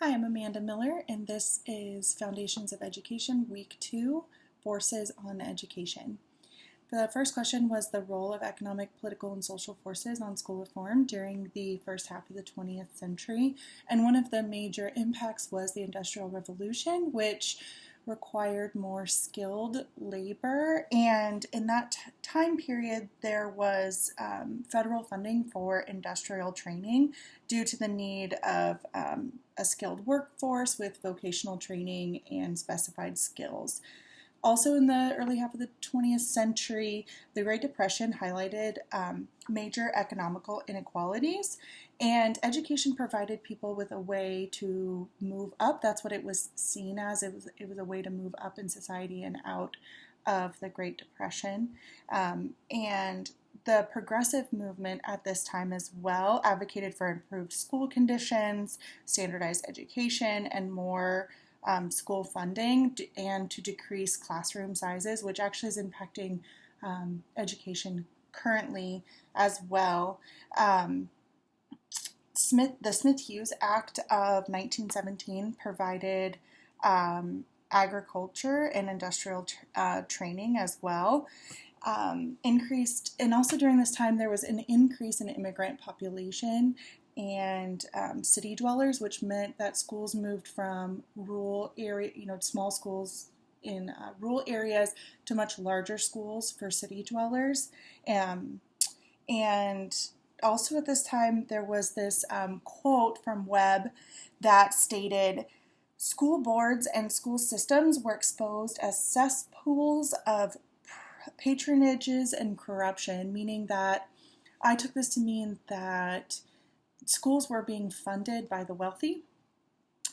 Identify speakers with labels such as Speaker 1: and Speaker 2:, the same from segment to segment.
Speaker 1: Hi, I'm Amanda Miller, and this is Foundations of Education, Week 2, Forces on Education. The first question was the role of economic, political, and social forces on school reform during the first half of the 20th century. And one of the major impacts was the Industrial Revolution, which required more skilled labor. And in that time period, there was federal funding for industrial training due to the need of a skilled workforce with vocational training and specified skills. Also, in the early half of the 20th century, the Great Depression highlighted major economical inequalities, and education provided people with a way to move up. That's what it was seen as. It was a way to move up in society and out of the Great Depression. And the progressive movement at this time as well advocated for improved school conditions, standardized education, and more school funding and to decrease classroom sizes, which actually is impacting education currently as well. The Smith-Hughes Act of 1917 provided agriculture and industrial training as well. Increased, and also during this time there was an increase in immigrant population and city dwellers, which meant that schools moved from rural area, small schools in rural areas to much larger schools for city dwellers. And also at this time, there was this quote from Webb that stated, "School boards and school systems were exposed as cesspools of patronages and corruption," meaning that I took this to mean that schools were being funded by the wealthy,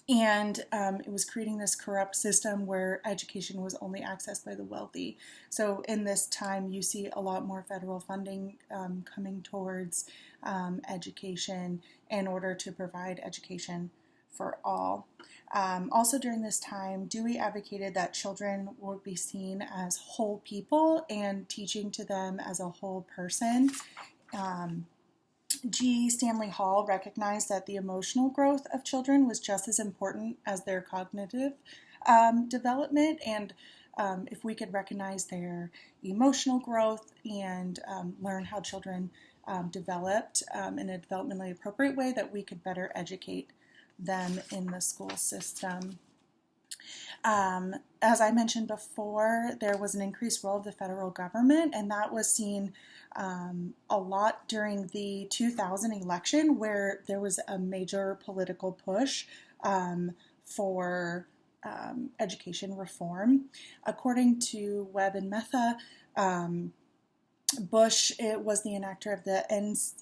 Speaker 1: and it was creating this corrupt system where education was only accessed by the wealthy. So in this time, you see a lot more federal funding coming towards education in order to provide education for all. Also during this time, Dewey advocated that children would be seen as whole people and teaching to them as a whole person. G. Stanley Hall recognized that the emotional growth of children was just as important as their cognitive development, and if we could recognize their emotional growth and learn how children developed in a developmentally appropriate way, that we could better educate them in the school system. As I mentioned before, there was an increased role of the federal government, and that was seen a lot during the 2000 election, where there was a major political push for education reform. According to Webb and Metha, Bush was the enactor of the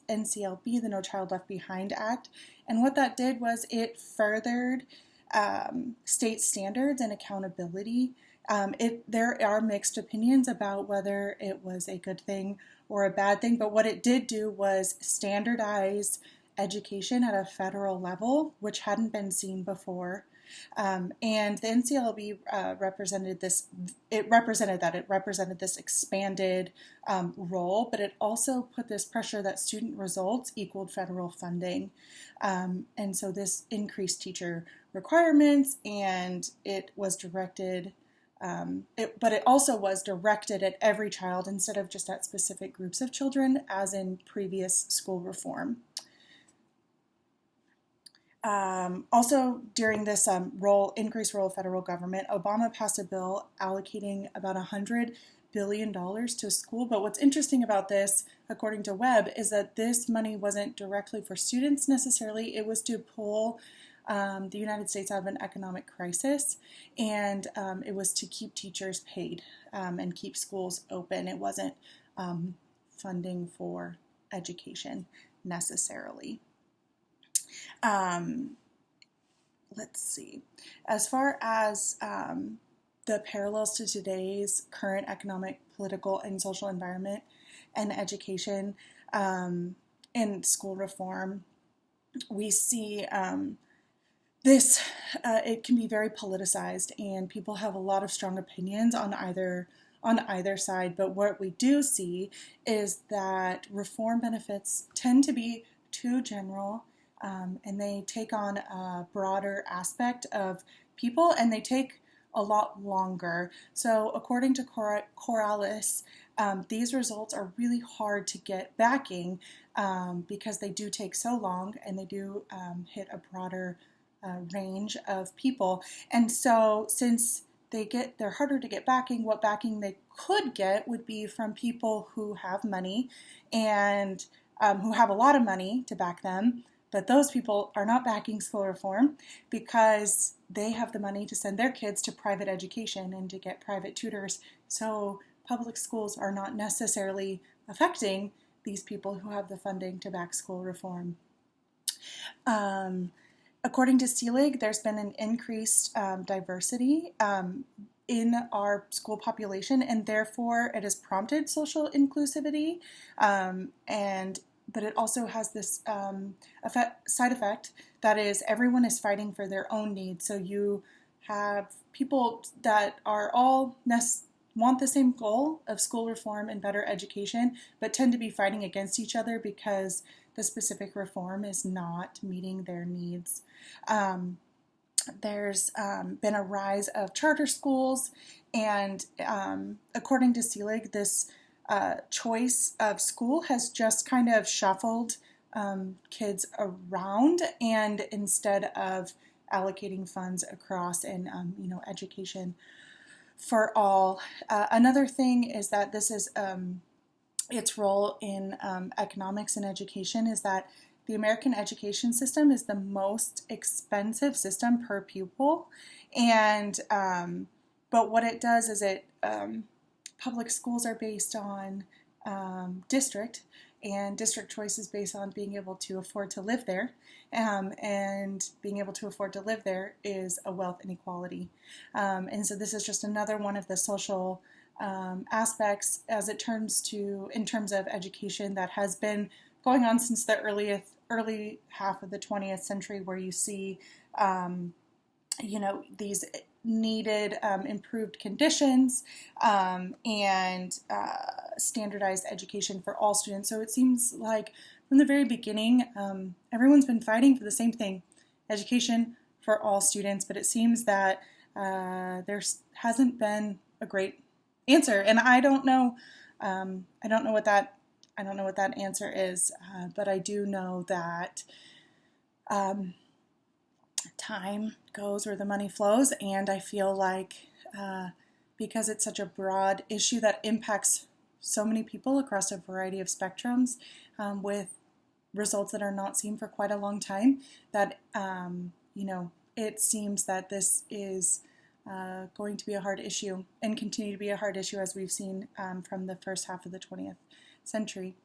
Speaker 1: NCLB, the No Child Left Behind Act, and what that did was it furthered state standards and accountability. There are mixed opinions about whether it was a good thing or a bad thing, but what it did do was standardize education at a federal level, which hadn't been seen before. And the NCLB represented this. It represented this expanded role, but it also put this pressure that student results equaled federal funding, and so this increased teacher requirements, and it was directed. But it also was directed at every child instead of just at specific groups of children, as in previous school reform. Also, during this increased role of federal government, Obama passed a bill allocating about $100 billion to school. But what's interesting about this, according to Webb, is that this money wasn't directly for students necessarily. It was to pull the United States out of an economic crisis, and it was to keep teachers paid and keep schools open. It wasn't funding for education necessarily. Let's see. As far as the parallels to today's current economic, political, and social environment and education and school reform, we see it can be very politicized, and people have a lot of strong opinions on either side. But what we do see is that reform benefits tend to be too general and they take on a broader aspect of people, and they take a lot longer. So according to Corrales, these results are really hard to get backing because they do take so long, and they do hit a broader range of people. And so since they're harder to get backing, what backing they could get would be from people who have money and who have a lot of money to back them. But those people are not backing school reform because they have the money to send their kids to private education and to get private tutors. So public schools are not necessarily affecting these people who have the funding to back school reform. According to CELIG, there's been an increased diversity in our school population, and therefore it has prompted social inclusivity, but it also has this side effect that is everyone is fighting for their own needs. So you have people that are all want the same goal of school reform and better education, but tend to be fighting against each other because the specific reform is not meeting their needs. There's been a rise of charter schools, and according to CELIG, this choice of school has just kind of shuffled kids around, and instead of allocating funds across and education for all. Another thing is that this is its role in economics and education is that the American education system is the most expensive system per pupil, and but what it does is public schools are based on district, and district choice is based on being able to afford to live there, and being able to afford to live there is a wealth inequality, and so this is just another one of the social aspects as it turns to in terms of education that has been going on since the early half of the 20th century, where you see these needed improved conditions and standardized education for all students. So it seems like from the very beginning, everyone's been fighting for the same thing, education for all students, but it seems that there hasn't been a great answer, and I don't know what that answer is, but I do know that time goes where the money flows, and I feel like because it's such a broad issue that impacts so many people across a variety of spectrums, with results that are not seen for quite a long time, that it seems that this is going to be a hard issue and continue to be a hard issue as we've seen from the first half of the 20th century.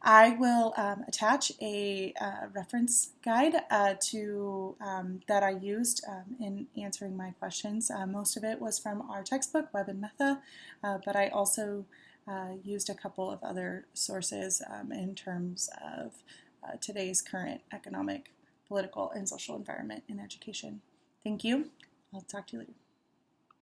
Speaker 1: I will attach a reference guide that I used in answering my questions. Most of it was from our textbook, Webb and Metha, but I also used a couple of other sources in terms of today's current economic, political, and social environment in education. Thank you. I'll talk to you later.